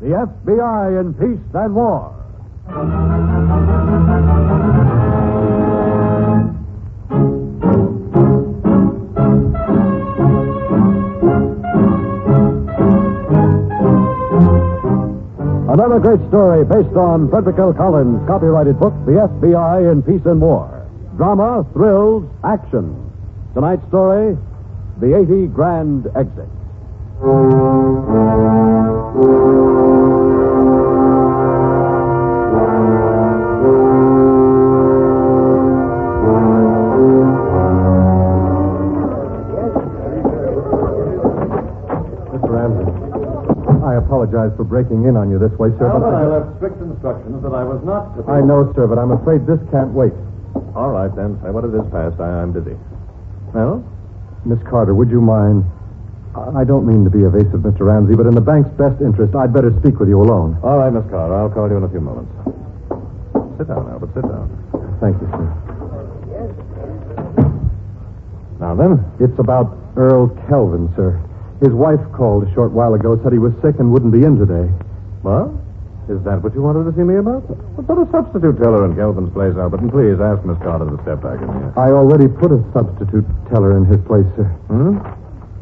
The F.B.I. in Peace and War. Another great story based on Frederick L. Collins' copyrighted book, The F.B.I. in Peace and War. Drama, thrills, action. Tonight's story, The 80 Grand Exit. I apologize for breaking in on you this way, sir. But I left strict instructions that I was not to be... I know, sir, but I'm afraid this can't wait. All right, then. Say what it is past. I'm busy. Well? Miss Carter, would you mind? I don't mean to be evasive, Mr. Ramsey, but in the bank's best interest, I'd better speak with you alone. All right, Miss Carter. I'll call you in a few moments. Sit down, Albert. Sit down. Thank you, sir. Now, then? It's about Earl Kelvin, sir. His wife called a short while ago, said he was sick and wouldn't be in today. Well, is that what you wanted to see me about? Well, put a substitute teller in Kelvin's place, Albert, and please ask Miss Carter to step back in here. I already put a substitute teller in his place, sir. Hmm?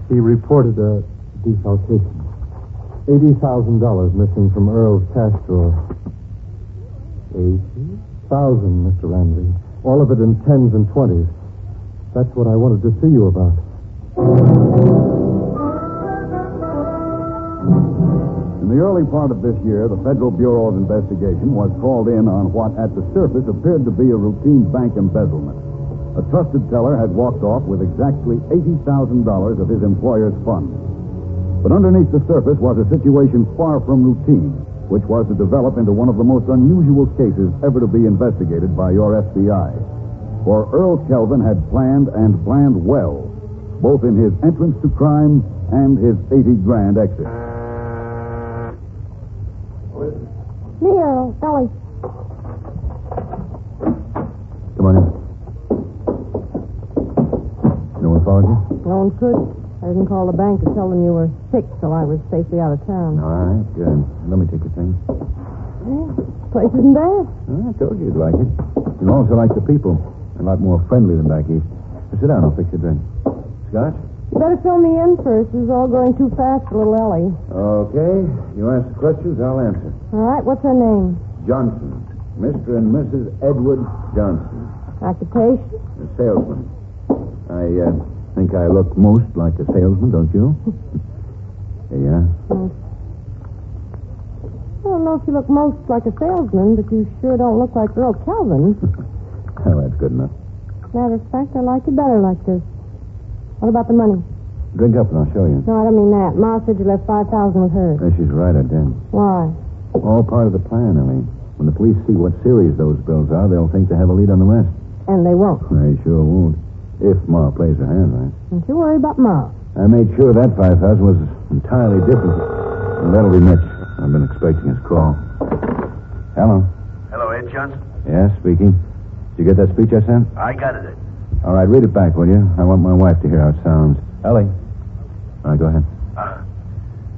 He reported a defalcation. $80,000 missing from Earl's cash drawer. 80,000, Mr. Ramsey. All of it in tens and twenties. That's what I wanted to see you about. In the early part of this year, the Federal Bureau of Investigation was called in on what at the surface appeared to be a routine bank embezzlement. A trusted teller had walked off with exactly $80,000 of his employer's funds. But underneath the surface was a situation far from routine, which was to develop into one of the most unusual cases ever to be investigated by your FBI. For Earl Kelvin had planned and planned well, both in his entrance to crime and his 80 grand exit. Me, Earl. Ellie. Come on in. No one followed you? No one could. I didn't call the bank to tell them you were sick till I was safely out of town. All right, good. Let me take your things. Place isn't bad. I told you you'd like it. You also like the people. A lot more friendly than back east. Sit down, I'll fix your drink. Scotch? You better fill me in first. This is all going too fast for little Ellie. Okay. You ask the questions, I'll answer. All right, what's her name? Johnson. Mr. and Mrs. Edward Johnson. Occupation? A salesman. I think I look most like a salesman, don't you? Yeah. I don't know if you look most like a salesman, but you sure don't look like Earl Kelvin. Well, that's good enough. Matter of fact, I like you better like this. What about the money? Drink up and I'll show you. No, I don't mean that. Ma said you left $5,000 with her. She's right, I did. Why? All part of the plan, Ellie. When the police see what series those bills are, they'll think they have a lead on the rest. And they won't. They sure won't. If Ma plays her hand right. Don't you worry about Ma. I made sure that 5,000 was entirely different. And that'll be Mitch. I've been expecting his call. Hello. Hello, Ed Johnson? Yeah, speaking. Did you get that speech I sent? I got it. All right, read it back, will you? I want my wife to hear how it sounds. Ellie. All right, go ahead.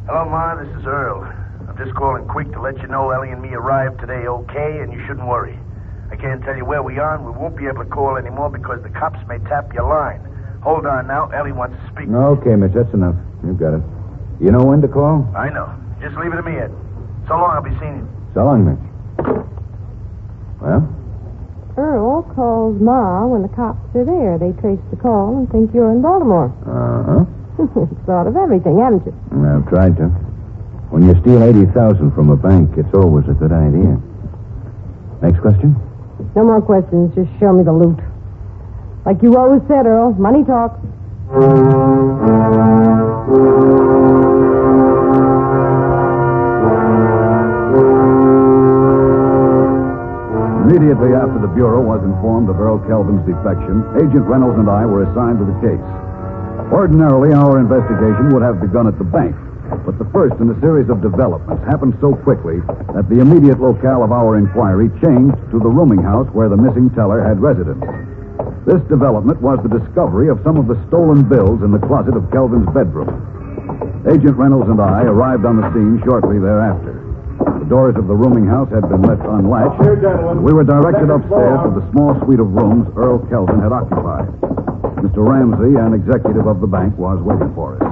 Hello, Ma. This is Earl. I'm just calling quick to let you know Ellie and me arrived today okay, and you shouldn't worry. I can't tell you where we are, and we won't be able to call anymore because the cops may tap your line. Hold on now. Ellie wants to speak. Okay, Mitch, that's enough. You've got it. You know when to call? I know. Just leave it to me, Ed. So long. I'll be seeing you. So long, Mitch. Well? Earl calls Ma when the cops are there. They trace the call and think you're in Baltimore. Uh-huh. Thought of everything, haven't you? I've tried to. When you steal 80,000 from a bank, it's always a good idea. Next question? No more questions. Just show me the loot. Like you always said, Earl, money talks. Immediately after the Bureau was informed of Earl Kelvin's defection, Agent Reynolds and I were assigned to the case. Ordinarily, our investigation would have begun at the bank, but the first in a series of developments happened so quickly that the immediate locale of our inquiry changed to the rooming house where the missing teller had residence. This development was the discovery of some of the stolen bills in the closet of Kelvin's bedroom. Agent Reynolds and I arrived on the scene shortly thereafter. doors of the rooming house had been left unlatched. Here, gentlemen. We were directed Second upstairs floor. to the small suite of rooms Earl Kelvin had occupied. Mr. Ramsey, an executive of the bank, was waiting for us.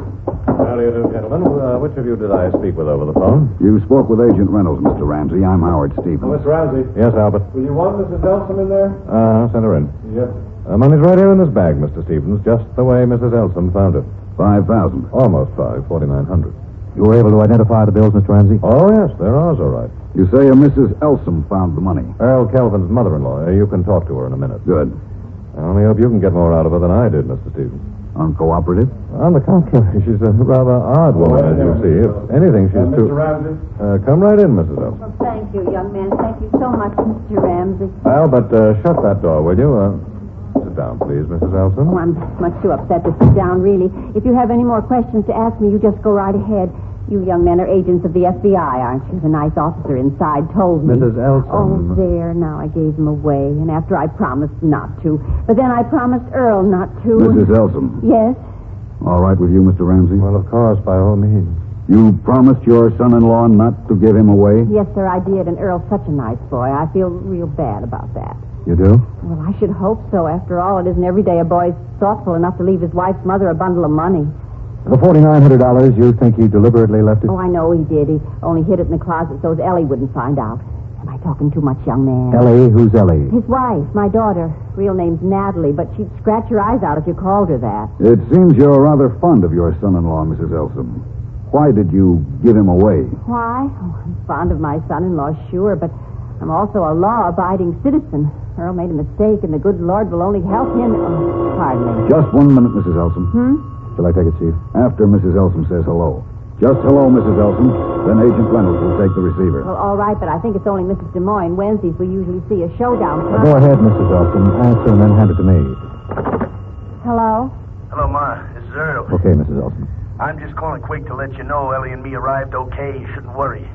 How do you do, gentlemen? Which of you did I speak with over the phone? You spoke with Agent Reynolds, Mr. Ramsey. I'm Howard Stevens. Mr. Ramsey, Yes, Albert. will you want Mrs. Elsom in there? Send her in. Yes. Money's right here in this bag, Mr. Stevens, just the way Mrs. Elson found it. 5,000. Almost 4,900. You were able to identify the bills, Mr. Ramsey? Oh, yes, they're ours, all right. You say a Mrs. Elsom found the money. Earl Kelvin's mother-in-law. You can talk to her in a minute. Good. I only hope you can get more out of her than I did, Mr. Stevens. Uncooperative? On the contrary, she's a rather odd woman, as you see. If anything, she's Mr. too... Ramsey? Come right in, Mrs. Elson. Well, thank you, young man. Thank you so much, Mr. Ramsey. Albert, shut that door, will you? Sit down, please, Mrs. Elson. Oh, I'm much too upset to sit down, really. If you have any more questions to ask me, you just go right ahead. You young men are agents of the F.B.I., aren't you? The nice officer inside told me. Mrs. Elson. Oh, there. Now I gave him away. And after I promised not to. But then I promised Earl not to. Mrs. Elsom. Yes? All right with you, Mr. Ramsey? Well, of course, by all means. You promised your son-in-law not to give him away? Yes, sir, I did. And Earl's such a nice boy. I feel real bad about that. You do? Well, I should hope so. After all, it isn't every day a boy's thoughtful enough to leave his wife's mother a bundle of money. The $4,900, you think he deliberately left it? Oh, I know he did. He only hid it in the closet so as Ellie wouldn't find out. Am I talking too much, young man? Ellie? Who's Ellie? His wife, my daughter. Real name's Natalie, but she'd scratch your eyes out if you called her that. It seems you're rather fond of your son-in-law, Mrs. Elsom. Why did you give him away? Why? Oh, I'm fond of my son-in-law, sure, but I'm also a law-abiding citizen. Earl made a mistake, and the good Lord will only help him... Oh, pardon me. Just 1 minute, Mrs. Elsom. Shall I take it, Chief? After Mrs. Elsom says hello. Just hello, Mrs. Elsom. Then Agent Reynolds will take the receiver. Well, all right, but I think it's only Mrs. Des Moines. Wednesdays we usually see a showdown. Go ahead, Mrs. Elson. Answer and then hand it to me. Hello? Hello, Ma. This is Earl. Okay, Mrs. Elson. I'm just calling quick to let you know Ellie and me arrived okay. You shouldn't worry.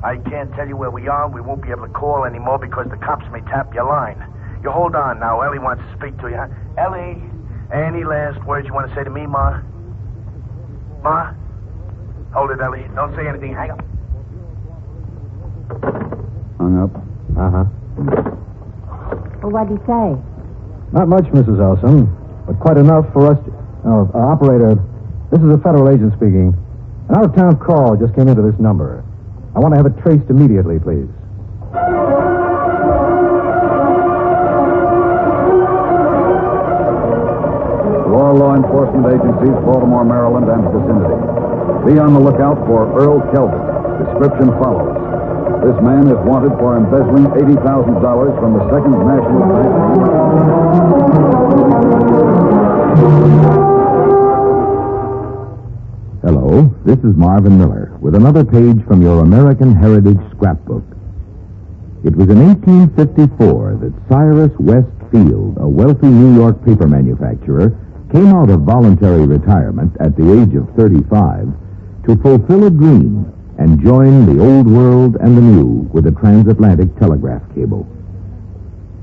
I can't tell you where we are. We won't be able to call anymore because the cops may tap your line. You hold on now. Ellie wants to speak to you. Huh? Ellie, any last words you want to say to me, Ma? Ma? Hold it, Ellie. Don't say anything. Hang up. Hung up. Uh-huh. Well, what'd he say? Not much, Mrs. Elson, but quite enough for us to... operator, this is a federal agent speaking. An out-of-town call just came into this number. I want to have it traced immediately, please. To all law enforcement agencies, Baltimore, Maryland, and vicinity. Be on the lookout for Earl Kelvin. Description follows. This man is wanted for embezzling $80,000 from the Second National Bank. Hello, this is Marvin Miller with another page from your American Heritage Scrapbook. It was in 1854 that Cyrus West Field, a wealthy New York paper manufacturer, came out of voluntary retirement at the age of 35 to fulfill a dream and join the old world and the new with a transatlantic telegraph cable.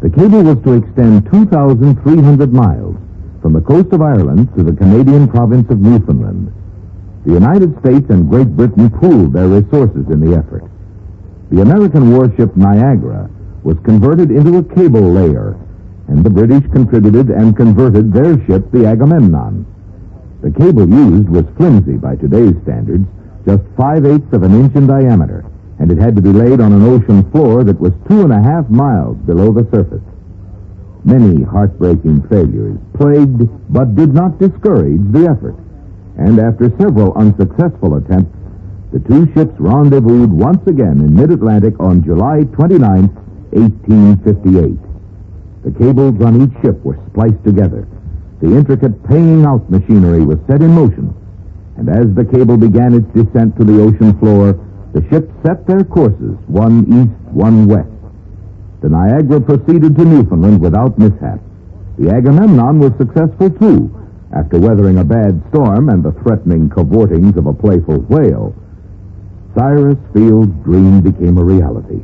The cable was to extend 2,300 miles from the coast of Ireland to the Canadian province of Newfoundland. The United States and Great Britain pooled their resources in the effort. The American warship Niagara was converted into a cable layer, and the British contributed and converted their ship, the Agamemnon. The cable used was flimsy by today's standards, just 5/8 of an inch in diameter, and it had to be laid on an ocean floor that was 2.5 miles below the surface. Many heartbreaking failures plagued but did not discourage the effort, and after several unsuccessful attempts, the two ships rendezvoused once again in mid-Atlantic on July 29, 1858. The cables on each ship were spliced together. The intricate paying out machinery was set in motion, and as the cable began its descent to the ocean floor, the ships set their courses, one east, one west. The Niagara proceeded to Newfoundland without mishap. The Agamemnon was successful, too, after weathering a bad storm and the threatening cavortings of a playful whale. Cyrus Field's dream became a reality.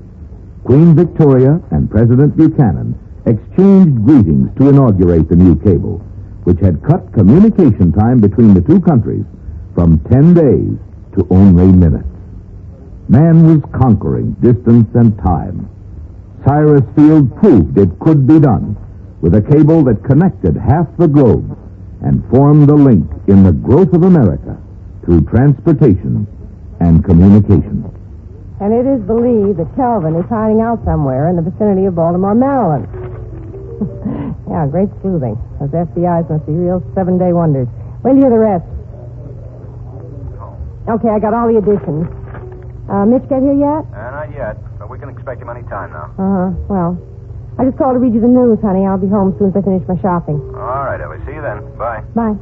Queen Victoria and President Buchanan exchanged greetings to inaugurate the new cable, which had cut communication time between the two countries from 10 days to only minutes. Man was conquering distance and time. Cyrus Field proved it could be done with a cable that connected half the globe and formed the link in the growth of America through transportation and communication. And it is believed that Kelvin is hiding out somewhere in the vicinity of Baltimore, Maryland. Yeah, great sleuthing. Those FBI's must be real 7-day wonders. When do you hear the rest? Okay, I got all the additions. Mitch get here yet? Not yet, but we can expect him any time now. Well, I just called to read you the news, honey. I'll be home as soon as I finish my shopping. All right, Ellie. See you then. Bye. Bye.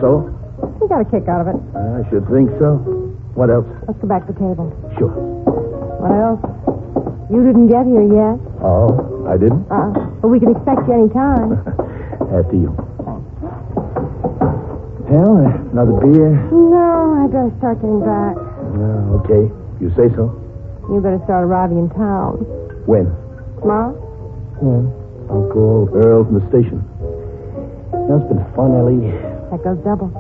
So? You got a kick out of it. I should think so. What else? Let's go back to the table. Sure. What else? You didn't get here yet. Oh, I didn't? But we can expect you any time. After you. Well, another beer? No, I better start getting back. Okay. You say so. You better start arriving in town. When? Tomorrow? Well, I'll call Earl from the station. It's been fun, Ellie. That goes double.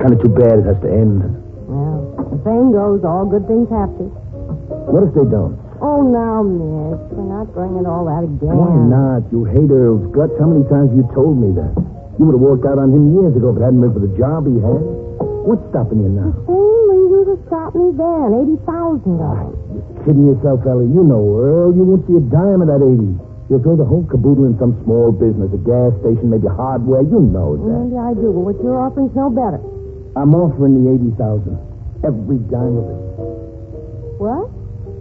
Kind of too bad it has to end. Well, the saying goes, all good things have to. What if they don't? Oh, now, Mitch, we're not bringing all that again. Why not? You hate Earl's guts. How many times have you told me that? You would have walked out on him years ago if it hadn't been for the job he had. What's stopping you now? The same reason to stop me then, $80,000. You're kidding yourself, Ellie. You know Earl. You won't see a dime of that 80. You'll throw the whole caboodle in some small business, a gas station, maybe hardware. You know that. Maybe I do, but what you're offering's no better. I'm offering the $80,000. Every dime of it. What?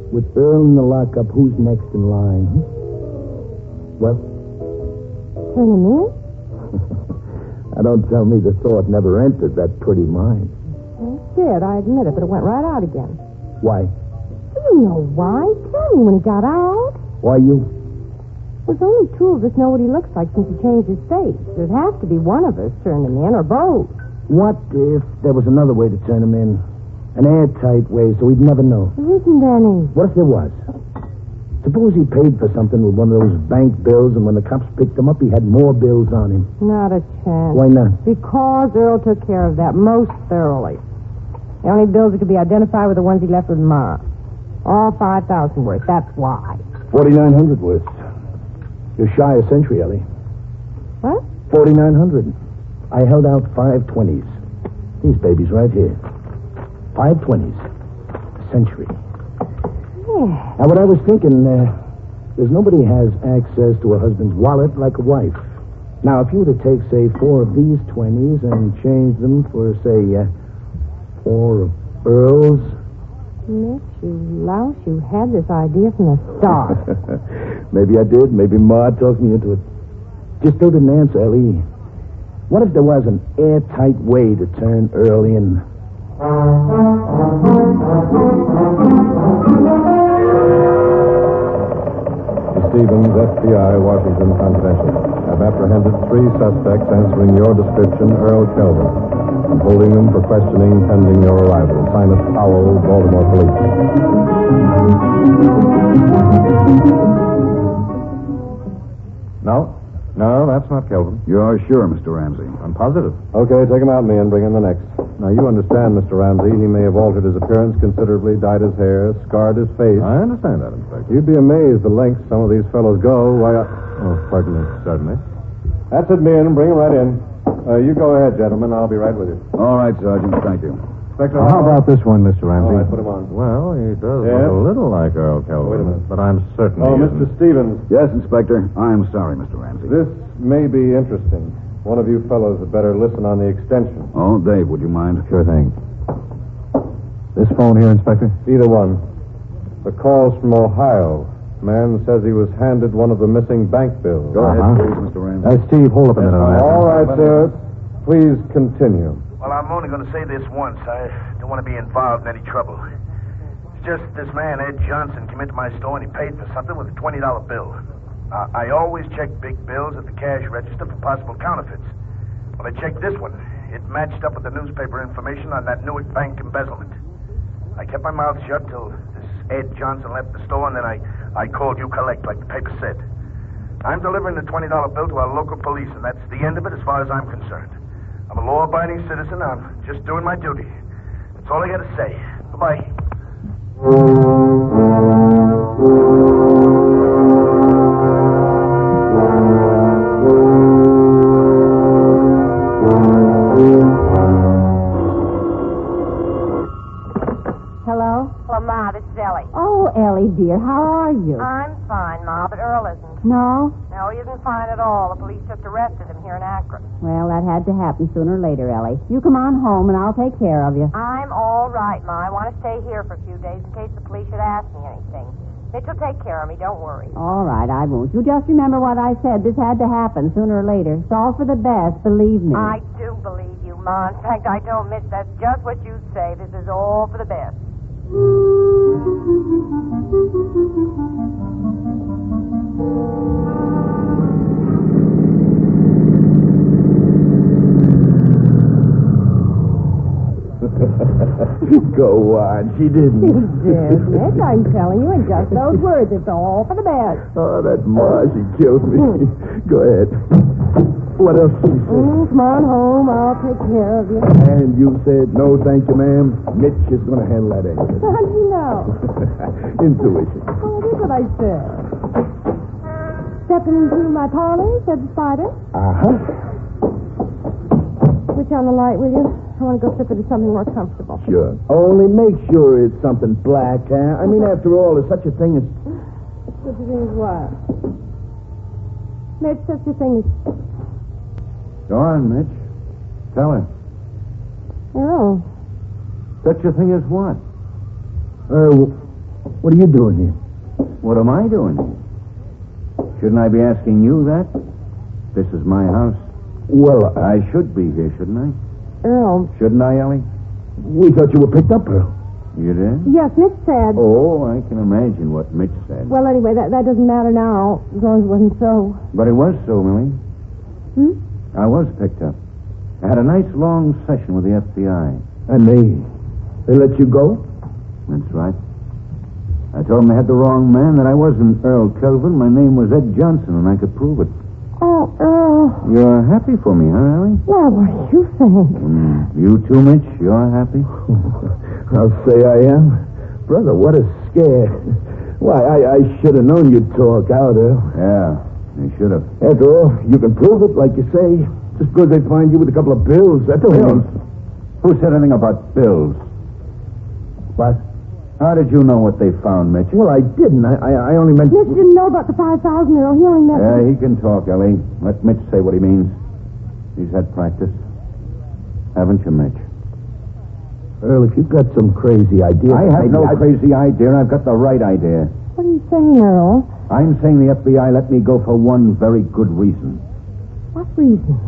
With Earl in the lockup, who's next in line? What? Turn him in? Now, don't tell me the thought never entered that pretty mind. Well, it did, I admit it, but it went right out again. Why? You know why. Tell me when he got out. Why you? There's only two of us know what he looks like since he changed his face. There'd have to be one of us turned him in, or both. What if there was another way to turn him in? An airtight way so we'd never know. There isn't any. What if there was? Suppose he paid for something with one of those bank bills, and when the cops picked him up, he had more bills on him. Not a chance. Why not? Because Earl took care of that most thoroughly. The only bills that could be identified were the ones he left with Ma. All 5,000 worth. That's why. 4,900 worth. You're shy a century, Ellie. What? 4,900. I held out 520s. These babies right here. 520s. A century. Yeah. Now, what I was thinking, there's nobody has access to a husband's wallet like a wife. Now, if you were to take, say, 4 of these 20s and change them for, say, 4 of Earl's. Mitch, you louse, you had this idea from the start. Maybe I did. Maybe Ma talked me into it. Just still didn't answer, Ellie. What if there was an airtight way to turn Earl in? Stevens, F.B.I., Washington Confidential. Have apprehended 3 suspects answering your description, Earl Kelvin. I'm holding them for questioning pending your arrival. Signed Powell, Baltimore Police. No, that's not Kelvin. You're sure, Mr. Ramsey? I'm positive. Okay, take him out, me, and bring in the next. Now, you understand, Mr. Ramsey, he may have altered his appearance considerably, dyed his hair, scarred his face. I understand that, Inspector. You'd be amazed the lengths some of these fellows go. Why, Oh, pardon me, certainly. That's it, men. Bring him right in. You go ahead, gentlemen. I'll be right with you. All right, Sergeant. Thank you. Inspector, how about this one, Mr. Ramsey? All right, put him on. Well, he does Yes? look a little like Earl Kelvin. Wait a minute. But I'm certain Oh, he Mr. isn't. Stevens. Yes, Inspector. I'm sorry, Mr. Ramsey. This may be interesting. One of you fellows had better listen on the extension. Oh, Dave, would you mind? Sure thing. This phone here, Inspector? Either one. The call's from Ohio. Man says he was handed one of the missing bank bills. Go ahead, please, Mr. Ramsey. Steve, hold up a minute on that. All right, sir. Please continue. Well, I'm only going to say this once. I don't want to be involved in any trouble. It's just this man, Ed Johnson, came into my store and he paid for something with a $20 bill. I always check big bills at the cash register for possible counterfeits. Well, I checked this one. It matched up with the newspaper information on that Newark bank embezzlement. I kept my mouth shut till this Ed Johnson left the store, and then I called you collect, like the paper said. I'm delivering the $20 bill to our local police, and that's the end of it as far as I'm concerned. I'm a law-abiding citizen. I'm just doing my duty. That's all I got to say. Bye-bye. Hello? Well, Ma, this is Ellie. Oh, Ellie, dear, how are you? I'm fine, Ma, but Earl isn't. No? No, he isn't fine at all. The police just arrested him here in Akron. Well, that had to happen sooner or later, Ellie. You come on home, and I'll take care of you. I'm all right, Ma. I want to stay here for a few days in case the police should ask me anything. Mitch will take care of me. Don't worry. All right, I won't. You just remember what I said. This had to happen sooner or later. It's all for the best, believe me. I do believe you, Ma. In fact, I told Mitch that's just what you say. This is all for the best. Go on. She didn't. She did, Mitch. I'm telling you in just those words. It's all for the best. Oh, that Ma, she kills me. Go ahead. What else did she say? Come on home. I'll take care of you. And you said, no, thank you, ma'am. Mitch is going to handle that anyway. How do you know? Intuition. Oh, that's what I said. Stepping into my parlor, said the spider. Uh-huh. Switch on the light, will you? I want to go slip into something more comfortable. Sure. Only make sure it's something black, huh? I mean, after all, there's such a thing as... Such a thing as what? Mitch, such a thing as... Go on, Mitch. Tell her. Oh. Such a thing as what? What are you doing here? What am I doing here? Shouldn't I be asking you that? This is my house. Well, I should be here, shouldn't I? Earl. Shouldn't I, Ellie? We thought you were picked up, Earl. You did? Yes, Mitch said. Oh, I can imagine what Mitch said. Well, anyway, that doesn't matter now, as long as it wasn't so. But it was so, Millie. I was picked up. I had a nice long session with the FBI. And they let you go? That's right. I told them they had the wrong man, that I wasn't Earl Kelvin. My name was Ed Johnson, and I could prove it. Oh, Earl. You're happy for me, huh, Ellie? Well, what do you think? You too, Mitch? You're happy? I'll say I am. Brother, what a scare. Why, I should have known you'd talk out, Earl. Yeah, you should have. After all, you can prove it, like you say. Just because they find you with a couple of bills, that's all. Bills? Who said anything about bills? What? How did you know what they found, Mitch? Well, I didn't. I only meant... Mitch didn't know about the 5,000, Earl. He only meant... Yeah, he can talk, Ellie. Let Mitch say what he means. He's had practice. Haven't you, Mitch? Earl, if you've got some crazy idea... I have no crazy idea. I've got the right idea. What are you saying, Earl? I'm saying the FBI let me go for one very good reason. What reason?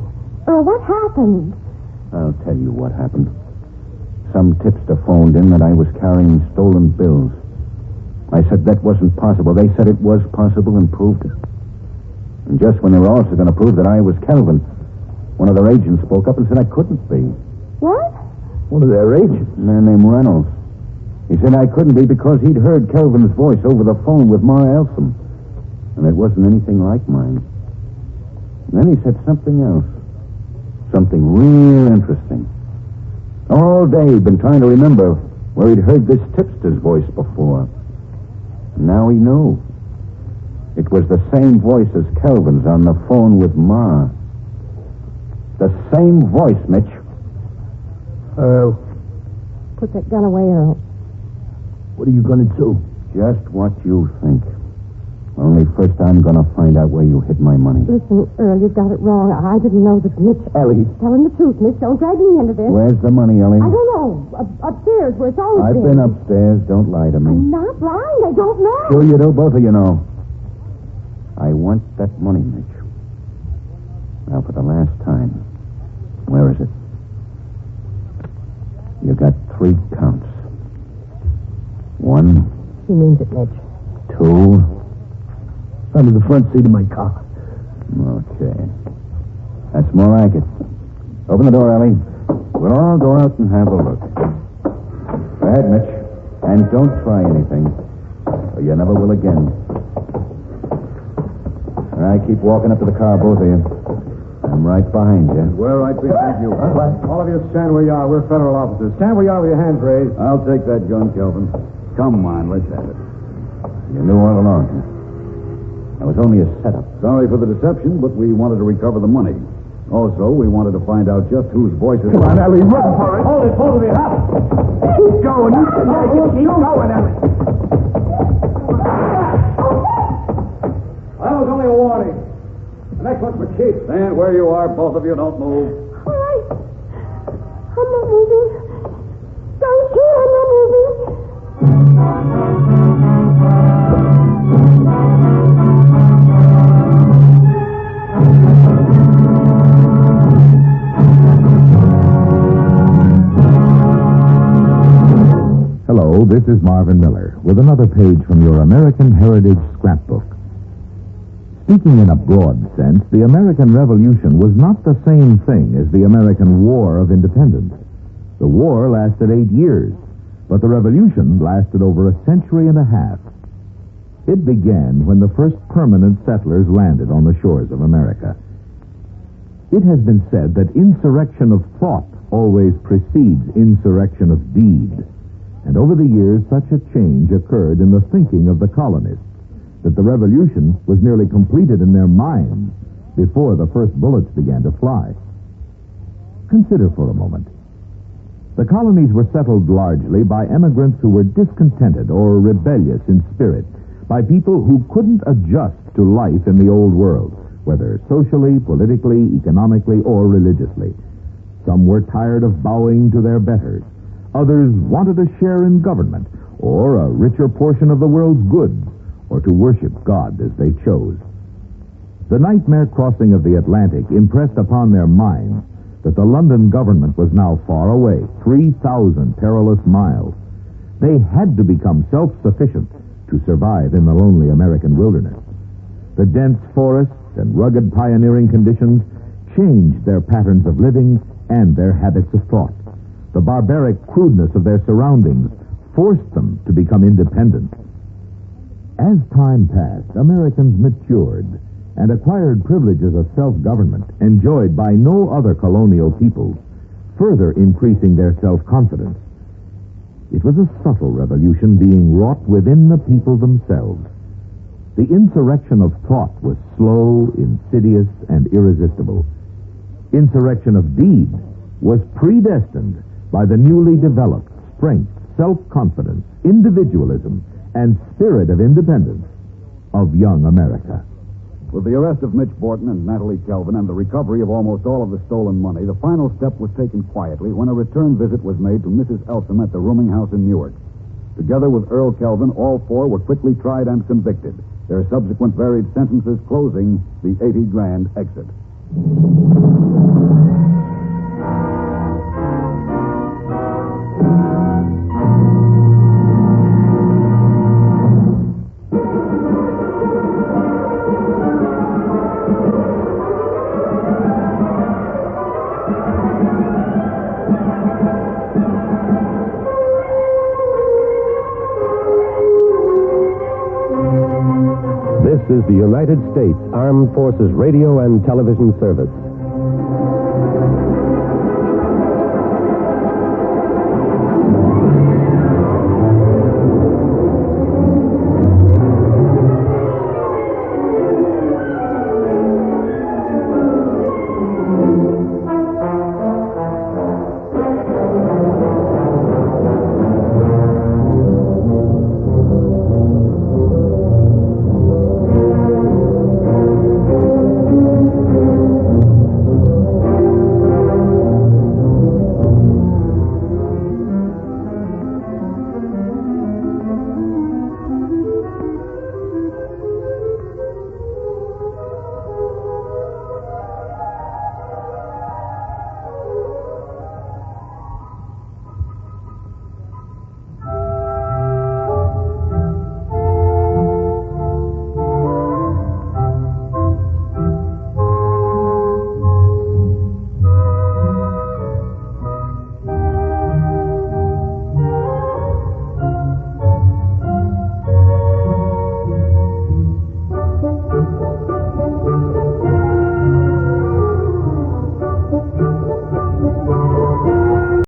Earl, what happened? I'll tell you what happened. Some tipster phoned in that I was carrying stolen bills. I said that wasn't possible. They said it was possible and proved it. And just when they were also going to prove that I was Kelvin, one of their agents spoke up and said I couldn't be. What? One of their agents? A man named Reynolds. He said I couldn't be because he'd heard Kelvin's voice over the phone with Ma Elsom. And it wasn't anything like mine. And then he said something else. Something real interesting. All day he'd been trying to remember where he'd heard this tipster's voice before. And now he knew. It was the same voice as Kelvin's on the phone with Ma. The same voice, Mitch. Earl. Put that gun away, Earl. What are you going to do? Just what you think. Only first I'm going to find out where you hid my money. Listen, Earl, you've got it wrong. I didn't know that Mitch... Ellie. Tell him the truth, Mitch. Don't drag me into this. Where's the money, Ellie? I don't know. Upstairs, where it's always I've been upstairs. Don't lie to me. I'm not lying. I don't know. Sure you do. Both of you know. I want that money, Mitch. Now, for the last time. Where is it? You got 3 counts. 1. He means it, Mitch. 2. Under the front seat of my car. Okay. That's more like it. Open the door, Ellie. We'll all go out and have a look. Go ahead, Mitch. And don't try anything, or you never will again. All right, keep walking up to the car, both of you. And I'm right behind you. We're right behind you. All of you stand where you are. We're federal officers. Stand where you are with your hands raised. I'll take that gun, Kelvin. Come on, let's have it. You knew all along. It was only a setup. Sorry for the deception, but we wanted to recover the money. Also, we wanted to find out just whose voices... Come on, Ellie, run for it. Hold it, both of you. Up. Keep going. You can make it. Keep going, Ellie. That was only a warning. The next one's for Chief. Stand where you are, both of you. Don't move. All right. I'm not moving. Don't shoot, I'm not moving. Hello, this is Marvin Miller with another page from your American Heritage Scrapbook. Speaking in a broad sense, the American Revolution was not the same thing as the American War of Independence. The war lasted 8 years, but the Revolution lasted over a century and a half. It began when the first permanent settlers landed on the shores of America. It has been said that insurrection of thought always precedes insurrection of deed. And over the years, such a change occurred in the thinking of the colonists that the revolution was nearly completed in their minds before the first bullets began to fly. Consider for a moment. The colonies were settled largely by emigrants who were discontented or rebellious in spirit, by people who couldn't adjust to life in the old world, whether socially, politically, economically, or religiously. Some were tired of bowing to their betters. Others wanted a share in government, or a richer portion of the world's goods, or to worship God as they chose. The nightmare crossing of the Atlantic impressed upon their minds that the London government was now far away, 3,000 perilous miles. They had to become self-sufficient to survive in the lonely American wilderness. The dense forests and rugged pioneering conditions changed their patterns of living and their habits of thought. The barbaric crudeness of their surroundings forced them to become independent. As time passed, Americans matured and acquired privileges of self-government enjoyed by no other colonial peoples, further increasing their self-confidence. It was a subtle revolution being wrought within the people themselves. The insurrection of thought was slow, insidious, and irresistible. Insurrection of deed was predestined by the newly developed strength, self-confidence, individualism, and spirit of independence of young America. With the arrest of Mitch Borton and Natalie Kelvin and the recovery of almost all of the stolen money, the final step was taken quietly when a return visit was made to Mrs. Elsom at the rooming house in Newark. Together with Earl Kelvin, all four were quickly tried and convicted, their subsequent varied sentences closing the 80 grand exit. This is the United States Armed Forces Radio and Television Service.